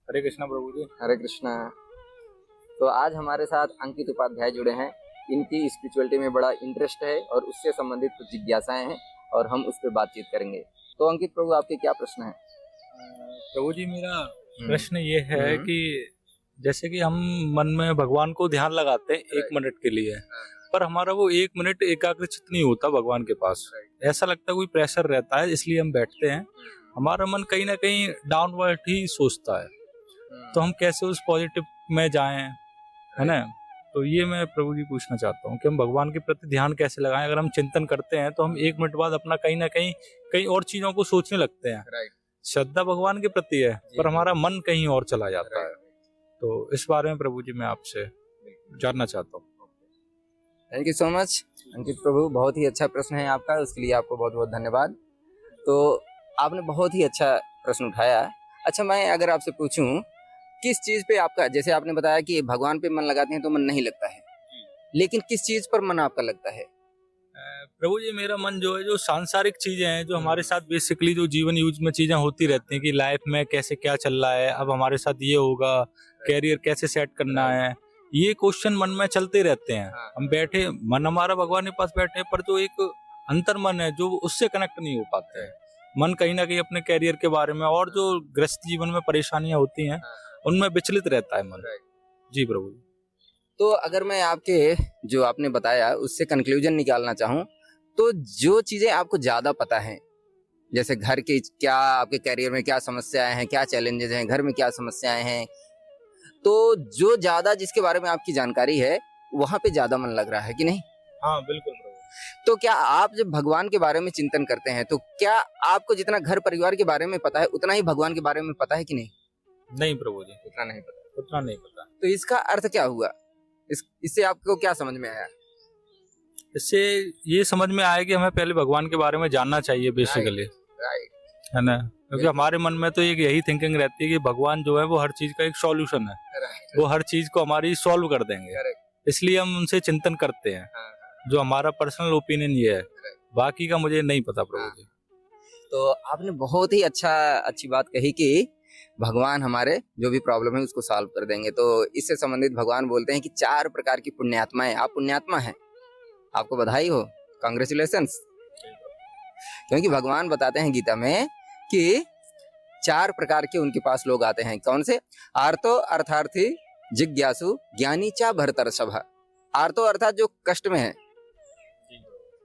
हरे कृष्णा प्रभु जी। हरे कृष्णा। तो आज हमारे साथ अंकित उपाध्याय जुड़े हैं। इनकी स्पिरिचुअलिटी में बड़ा इंटरेस्ट है और उससे संबंधित कुछ जिज्ञासाएं हैं और हम उस पर बातचीत करेंगे। तो अंकित प्रभु, आपके क्या प्रश्न है? प्रभु जी, मेरा प्रश्न ये है कि जैसे कि हम मन में भगवान को ध्यान लगाते हैं 1 मिनट के लिए, पर हमारा वो 1 मिनट एकाग्रचित नहीं होता भगवान के पास। ऐसा लगता है कोई प्रेशर रहता है, इसलिए हम बैठते हैं। हमारा मन कहीं ना कहीं डाउनवर्ड ही सोचता है, तो हम कैसे उस पॉजिटिव में जाएं, है ना? तो ये मैं प्रभु जी पूछना चाहता हूँ कि हम भगवान के प्रति ध्यान कैसे लगाएं। अगर हम चिंतन करते हैं तो हम 1 मिनट बाद अपना कहीं ना कहीं कई और चीजों को सोचने लगते हैं। श्रद्धा भगवान के प्रति है, पर हमारा मन कहीं और चला जाता है। तो इस बारे में प्रभु जी मैं आपसे जानना चाहता हूँ। थैंक यू सो मच अंकित प्रभु, बहुत ही अच्छा प्रश्न है आपका, उसके लिए आपको बहुत बहुत धन्यवाद। तो आपने बहुत ही अच्छा प्रश्न उठाया। अच्छा, मैं अगर आपसे पूछूं किस चीज पे आपका, जैसे आपने बताया कि भगवान पे मन लगाते हैं तो मन नहीं लगता है, लेकिन किस चीज पर मन आपका लगता है? प्रभु जी, मेरा मन जो है, जो सांसारिक चीजें हैं, जो हमारे साथ बेसिकली जो जीवन यूज में चीजें होती रहती हैं कि लाइफ में कैसे क्या चल रहा है, अब हमारे साथ ये होगा, कैरियर कैसे सेट करना है, ये क्वेश्चन मन में चलते रहते हैं। हम बैठे, मन हमारा भगवान के पास बैठे, पर जो एक अंतर मन है जो उससे कनेक्ट नहीं हो पाते हैं। मन कहीं ना कहीं अपने कैरियर के बारे में और जो गृहस्थ जीवन में परेशानियां होती हैं उनमें विचलित रहता है मन। जी प्रभु। तो अगर मैं आपके जो आपने बताया उससे कंक्लूजन निकालना चाहूँ, तो जो चीजें आपको ज्यादा पता है, जैसे घर की क्या, आपके करियर में क्या समस्याएं हैं, क्या चैलेंजेस हैं, घर में क्या समस्याएं हैं, तो जो ज्यादा जिसके बारे में आपकी जानकारी है वहां पे ज्यादा मन लग रहा है कि नहीं? हाँ बिल्कुल प्रभु। तो क्या आप जब भगवान के बारे में चिंतन करते हैं तो क्या आपको जितना घर परिवार के बारे में पता है उतना ही भगवान के बारे में पता है कि नहीं? नहीं प्रभु जी, उतना नहीं पता। उतना नहीं पता। तो इसका अर्थ क्या हुआ? इससे आपको क्या समझ में आया? इससे ये समझ में आया कि हमें पहले भगवान के बारे में जानना चाहिए बेसिकली, है ना? क्योंकि हमारे मन में तो एक यही थिंकिंग रहती है कि भगवान जो है वो हर चीज का एक सॉल्यूशन है, वो हर चीज को हमारी सॉल्व कर देंगे, इसलिए हम उनसे चिंतन करते हैं। जो हमारा पर्सनल ओपिनियन ये है, बाकी का मुझे नहीं पता प्रभु जी। तो आपने बहुत ही अच्छी बात कही कि भगवान हमारे जो भी प्रॉब्लम है उसको सॉल्व कर देंगे। तो इससे संबंधित भगवान बोलते हैं कि 4 प्रकार की पुण्यात्माएं, आप पुण्यात्मा हैं, आपको बधाई हो, कांग्रेचुलेशंस। क्योंकि भगवान बताते हैं गीता में कि 4 प्रकार के उनके पास लोग आते हैं। कौन से? आर्तो अर्थार्थी, जिज्ञासु, ज्ञानी चा भरतर्षभ। आर्तो अर्थात जो कष्ट में है,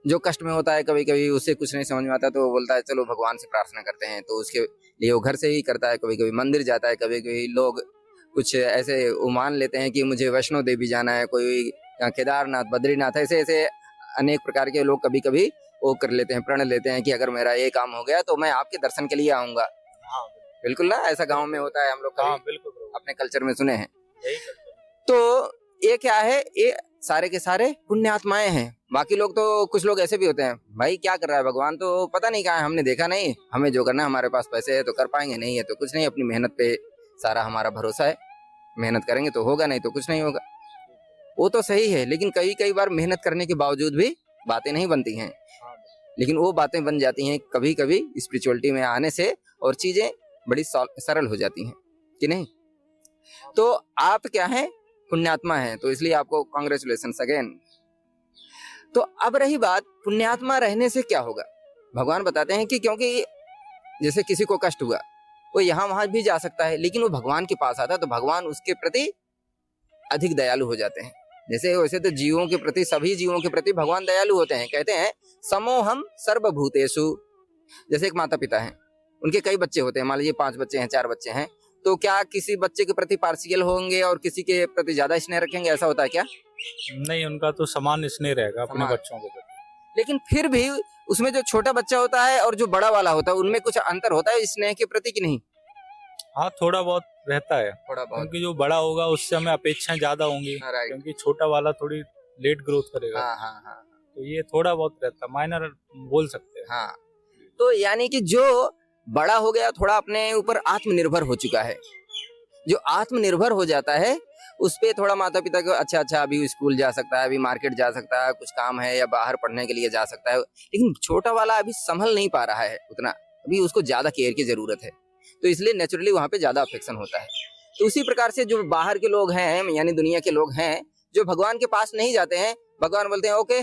जो कष्ट में होता है, कभी कभी उससे कुछ नहीं समझ में आता तो वो बोलता है चलो भगवान से प्रार्थना करते हैं, तो उसके लिए वो घर से ही करता है, कभी कभी मंदिर जाता है, कभी कभी लोग कुछ ऐसे मान लेते हैं कि मुझे वैष्णो देवी जाना है, कोई केदारनाथ, बद्रीनाथ, ऐसे ऐसे अनेक प्रकार के लोग कभी कभी वो कर लेते हैं, प्रण लेते हैं कि अगर मेरा ये काम हो गया तो मैं आपके दर्शन के लिए आऊंगा। बिल्कुल ना, ऐसा गाँव में होता है, हम लोग अपने कल्चर में सुने हैं। तो ये क्या है, ये सारे के सारे पुण्यात्माएं हैं। बाकी लोग तो, कुछ लोग ऐसे भी होते हैं, भाई क्या कर रहा है भगवान, तो पता नहीं कहाँ है, हमने देखा नहीं, हमें जो करना है, हमारे पास पैसे है तो कर पाएंगे, नहीं है तो कुछ नहीं, अपनी मेहनत पे सारा हमारा भरोसा है, मेहनत करेंगे तो होगा, नहीं तो कुछ नहीं होगा। वो तो सही है, लेकिन कई बार मेहनत करने के बावजूद भी बातें नहीं बनती हैं, लेकिन वो बातें बन जाती हैं कभी कभी स्पिरिचुअलिटी में आने से, और चीजें बड़ी सरल हो जाती हैं कि नहीं? तो आप क्या है, पुण्यात्मा है, तो इसलिए आपको कांग्रेचुलेशंस अगेन। तो अब रही बात पुण्यात्मा रहने से क्या होगा, भगवान बताते हैं कि क्योंकि जैसे किसी को कष्ट हुआ, वो यहाँ वहां भी जा सकता है, लेकिन वो भगवान के पास आता है तो भगवान उसके प्रति अधिक दयालु हो जाते हैं। जैसे वैसे तो जीवों के प्रति, सभी जीवों के प्रति भगवान दयालु होते हैं। कहते हैं समोहम सर्वभूतेषु। जैसे एक माता पिता हैं, उनके कई बच्चे होते हैं, मान लीजिए 5 बच्चे हैं, 4 बच्चे हैं, तो क्या किसी बच्चे के प्रति पार्शियल होंगे और किसी के प्रति ज्यादा स्नेह रखेंगे? ऐसा होता है क्या? नहीं, उनका तो समान स्नेह रहेगा अपने बच्चों के प्रति। लेकिन फिर भी उसमें जो छोटा बच्चा होता है और जो बड़ा वाला होता है, उनमें कुछ अंतर होता है स्नेह के प्रति कि नहीं? हाँ, थोड़ा बहुत रहता है, थोड़ा बहुत, क्योंकि जो बड़ा होगा उससे हमें अपेक्षाएं ज्यादा होंगी, क्योंकि छोटा वाला थोड़ी लेट ग्रोथ करेगा। हाँ। तो ये थोड़ा बहुत रहता, माइनर बोल सकते हैं। हाँ, तो यानी कि जो बड़ा हो गया, थोड़ा अपने ऊपर आत्मनिर्भर हो चुका है, जो आत्मनिर्भर हो जाता है उस पे थोड़ा माता पिता को अच्छा अभी स्कूल जा सकता है, अभी मार्केट जा सकता है, कुछ काम है, या बाहर पढ़ने के लिए जा सकता है, लेकिन छोटा वाला अभी संभल नहीं पा रहा है उतना, अभी उसको ज्यादा केयर की जरूरत है, तो इसलिए नेचुरली वहां पे ज्यादा अफेक्शन होता है। तो उसी प्रकार से जो बाहर के लोग हैं, यानी दुनिया के लोग हैं, जो भगवान के पास नहीं जाते हैं, भगवान बोलते हैं ओके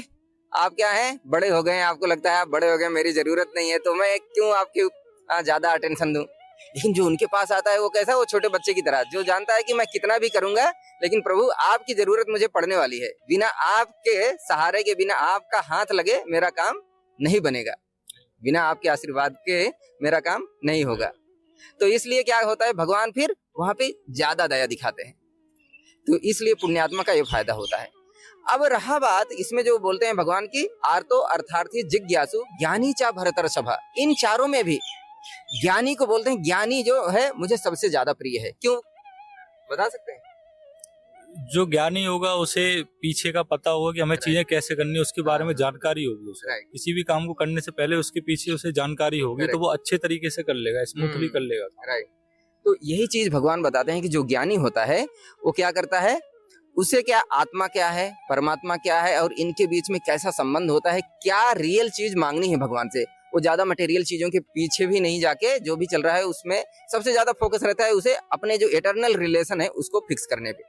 आप क्या हैं, बड़े हो गए हैं, आपको लगता है आप बड़े हो गए, मेरी जरूरत नहीं है, तो मैं क्यों आपकी ज्यादा अटेंशन दूं। लेकिन जो उनके पास आता है वो कैसा, वो छोटे बच्चे की तरह, जो जानता है कि मैं कितना भी करूंगा लेकिन प्रभु आपकी जरूरत मुझे पड़ने वाली है, बिना आपके सहारे के, बिना आपका हाथ लगे मेरा काम नहीं बनेगा, बिना आपके आशीर्वाद के मेरा काम नहीं होगा। तो इसलिए क्या होता है, भगवान फिर वहां पे ज्यादा दया दिखाते हैं। तो इसलिए पुण्यात्मा का ये फायदा होता है। अब रहा बात इसमें जो बोलते हैं भगवान की, आर्तो अर्थार्थी जिज्ञासु ज्ञानी चा भरतर सभा, इन चारों में भी ज्ञानी को बोलते हैं, ज्ञानी जो है मुझे सबसे ज्यादा प्रिय है। क्यों, बता सकते हैं? जो ज्ञानी होगा उसे पीछे का पता होगा कि हमें चीजें कैसे करनी है, उसके बारे में जानकारी होगी उसे। किसी भी काम को करने से पहले उसके पीछे उसे जानकारी होगी, तो वो अच्छे तरीके से कर लेगा, स्मूथली कर लेगा। राइट। तो यही चीज भगवान बताते हैं कि जो ज्ञानी होता है वो क्या करता है, उसे क्या आत्मा क्या है, परमात्मा क्या है, और इनके बीच में कैसा संबंध होता है, क्या रियल चीज मांगनी है भगवान से। वो ज्यादा मटेरियल चीजों के पीछे भी नहीं जाके, जो भी चल रहा है उसमें सबसे ज्यादा फोकस रहता है उसे अपने जो इटर्नल रिलेशन है उसको फिक्स करने पे।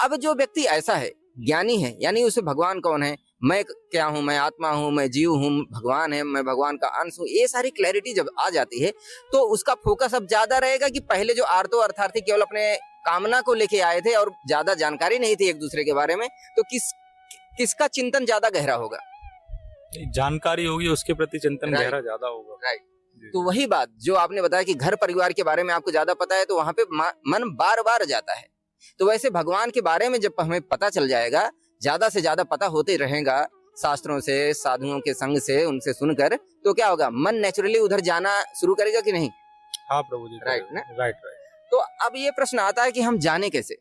अब जो व्यक्ति ऐसा है, ज्ञानी है, यानी उसे भगवान कौन है, मैं क्या हूँ, मैं आत्मा हूँ, मैं जीव हूँ, भगवान है, मैं भगवान का अंश हूँ, ये सारी क्लैरिटी जब आ जाती है तो उसका फोकस अब ज्यादा रहेगा कि पहले जो आर्तो अर्थार्थी केवल अपने कामना को लेके आए थे और ज्यादा जानकारी नहीं थी एक दूसरे के बारे में, तो किसका चिंतन ज्यादा गहरा होगा, जानकारी होगी उसके प्रति चिंतन गहरा ज्यादा होगा। राइट। तो वही बात जो आपने बताया कि घर परिवार के बारे में आपको ज्यादा पता है, तो वहां पे मन बार बार जाता है। तो वैसे भगवान के बारे में जब हमें पता चल जाएगा, ज्यादा से ज्यादा पता होते रहेगा शास्त्रों से, साधुओं के संग से, उनसे सुनकर, तो क्या होगा, मन नेचुरली उधर जाना शुरू करेगा कि नहीं। हाँ प्रभु जी, राइट ना, राइट। तो अब ये प्रश्न आता है कि हम जाने कैसे,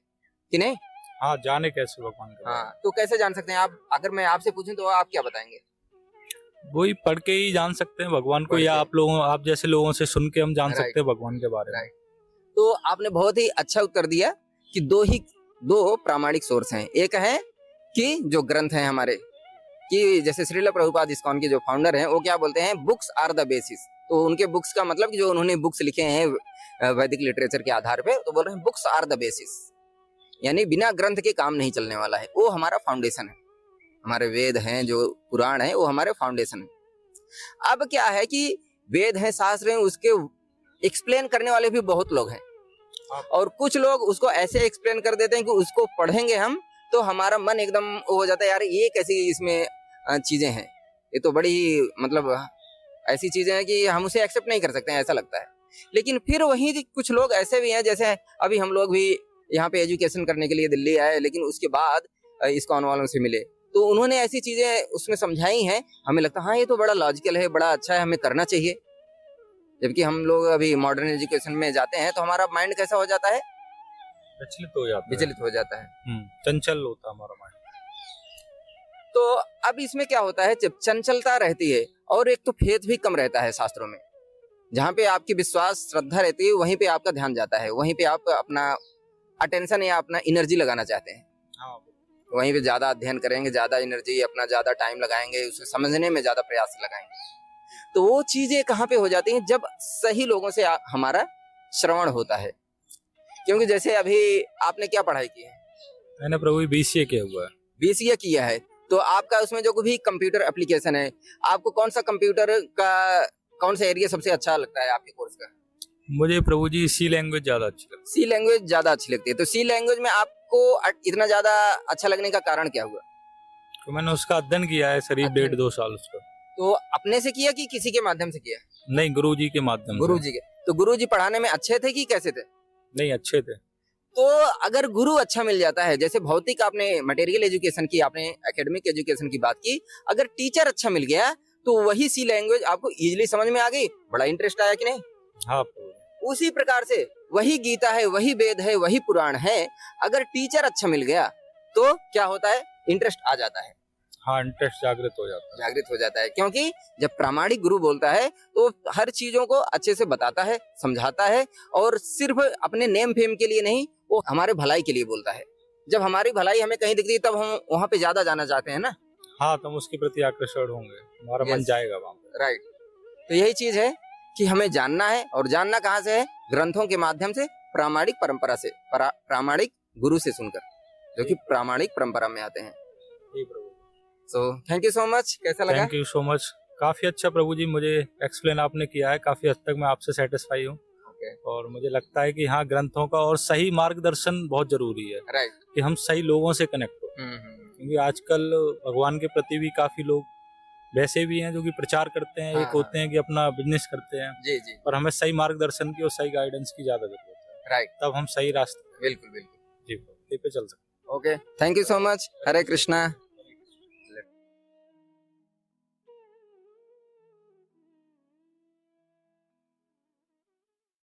कि नहीं। हाँ, जाने कैसे भगवान का। हाँ, तो कैसे जान सकते हैं आप, अगर मैं आपसे पूछूं तो आप क्या बताएंगे? वही पढ़ के ही जान सकते हैं भगवान को, या आप जैसे लोगों से सुन के हम जान सकते हैं भगवान के बारे में। तो आपने बहुत ही अच्छा उत्तर दिया कि दो प्रामाणिक सोर्स हैं। एक है कि जो ग्रंथ हैं हमारे, कि जैसे श्रील प्रभुपाद इस्कॉन के जो फाउंडर हैं वो क्या बोलते हैं, बुक्स आर द बेसिस। तो उनके बुक्स का मतलब कि जो उन्होंने बुक्स लिखे हैं वैदिक लिटरेचर के आधार पे, तो बोल रहे हैं बुक्स आर द बेसिस, यानी बिना ग्रंथ के काम नहीं चलने वाला है, वो हमारा फाउंडेशन है। हमारे वेद हैं, जो पुराण है, वो हमारे फाउंडेशन है। अब क्या है कि वेद है, शास्त्र हैं, उसके एक्सप्लेन करने वाले भी बहुत लोग हैं, और कुछ लोग उसको ऐसे एक्सप्लेन कर देते हैं कि उसको पढ़ेंगे हम तो हमारा मन एकदम हो जाता है, यार ये कैसी इसमें चीजें हैं, ये तो बड़ी मतलब ऐसी चीजें हैं कि हम उसे एक्सेप्ट नहीं कर सकते हैं, ऐसा लगता है। लेकिन फिर वहीं कुछ लोग ऐसे भी हैं, जैसे अभी हम लोग भी यहाँ पे एजुकेशन करने के लिए दिल्ली आए, लेकिन उसके बाद इस्कॉन वालों से मिले, तो उन्होंने ऐसी चीजें उसमें समझाई हैं, हमें लगता है हाँ ये तो बड़ा लॉजिकल है, बड़ा अच्छा है, हमें करना चाहिए। जबकि हम लोग अभी मॉडर्न एजुकेशन में जाते हैं तो हमारा माइंड कैसा हो जाता है, विचलित हो जाता है, चंचल होता है हमारा माइंड। तो अब इसमें क्या होता है, जब चंचलता रहती है और एक तो फेथ भी कम रहता है शास्त्रों में, जहाँ पे आपकी विश्वास श्रद्धा रहती है वहीं पे आपका ध्यान जाता है, वहीं पे आप अपना अटेंशन या अपना एनर्जी लगाना चाहते हैं। हाँ, वहीं पे ज्यादा अध्ययन करेंगे, ज्यादा एनर्जी, अपना ज्यादा टाइम लगाएंगे, उसे समझने में ज्यादा प्रयास लगाएंगे। तो वो चीजें कहाँ पे हो जाती हैं, जब सही लोगों से हमारा श्रवण होता है। क्योंकि जैसे अभी आपने क्या पढ़ाई की है? मैंने प्रभु BCA किया हुआ है। BCA किया है, तो आपका उसमें जो भी कंप्यूटर एप्लीकेशन है, आपको कौन सा कंप्यूटर का कौन सा एरिया सबसे अच्छा लगता है आपके कोर्स का? मुझे प्रभु जी C लैंग्वेज ज्यादा अच्छी लगती है। C लैंग्वेज ज्यादा अच्छी लगती है। तो C लैंग्वेज में आपको इतना ज्यादा अच्छा लगने का कारण क्या हुआ? तो मैंने उसका अध्ययन किया है करीब 1.5-2 साल उसका। तो अपने से किया कि किसी के माध्यम से किया? नहीं, गुरु जी के माध्यम से। गुरु जी के। तो गुरु जी पढ़ाने में अच्छे थे कि कैसे थे? नहीं, अच्छे थे। तो अगर गुरु अच्छा मिल जाता है, जैसे भौतिक आपने मटेरियल एजुकेशन की, आपने एकेडमिक एजुकेशन की बात की, अगर टीचर अच्छा मिल गया तो वही C लैंग्वेज आपको इजीली समझ में आ गई, बड़ा इंटरेस्ट आया कि नहीं? हाँ। उसी प्रकार से वही गीता है, वही वेद है, वही पुराण है, अगर टीचर अच्छा मिल गया तो क्या होता है, इंटरेस्ट आ जाता है। हाँ, इंटरेस्ट जागृत हो जाता है। क्योंकि जब प्रामाणिक गुरु बोलता है तो हर चीजों को अच्छे से बताता है, समझाता है, और सिर्फ अपने नेम फेम के लिए नहीं, वो हमारे भलाई के लिए बोलता है। जब हमारी भलाई हमें कहीं दिखती है तब हम वहां पे ज्यादा जाना चाहते हैं ना। हाँ, तो हम उसके प्रति आकर्षण होंगे, हमारा मन जाएगा वहां पे। राइट। तो यही चीज है कि हमें जानना है, और जानना कहाँ से है, ग्रंथों के माध्यम से, प्रामाणिक परंपरा से, प्रामाणिक गुरु से सुनकर, जो कि प्रामाणिक परंपरा में आते हैं। जी प्रभु। So thank you so much. कैसा लगा? Thank you so much. काफी अच्छा प्रभु जी, मुझे एक्सप्लेन आपने किया है, काफी हद तक मैं आपसे सेटिस्फाई हूँ। ओके, और मुझे लगता है कि हाँ, ग्रंथों का और सही मार्गदर्शन बहुत जरूरी है राइट। कि हम सही लोगों से कनेक्ट हो, क्योंकि आजकल भगवान के प्रति भी काफी लोग वैसे भी हैं जो कि प्रचार करते हैं, हाँ, एक होते हैं कि अपना बिजनेस करते हैं, जी जी, पर हमें सही मार्गदर्शन की और सही गाइडेंस की ज्यादा जरूरत है, राइट, तब हम सही रास्ते बिल्कुल बिल्कुल। जी पे चल सकते हैं। Okay, thank you so much. Hare Krishna.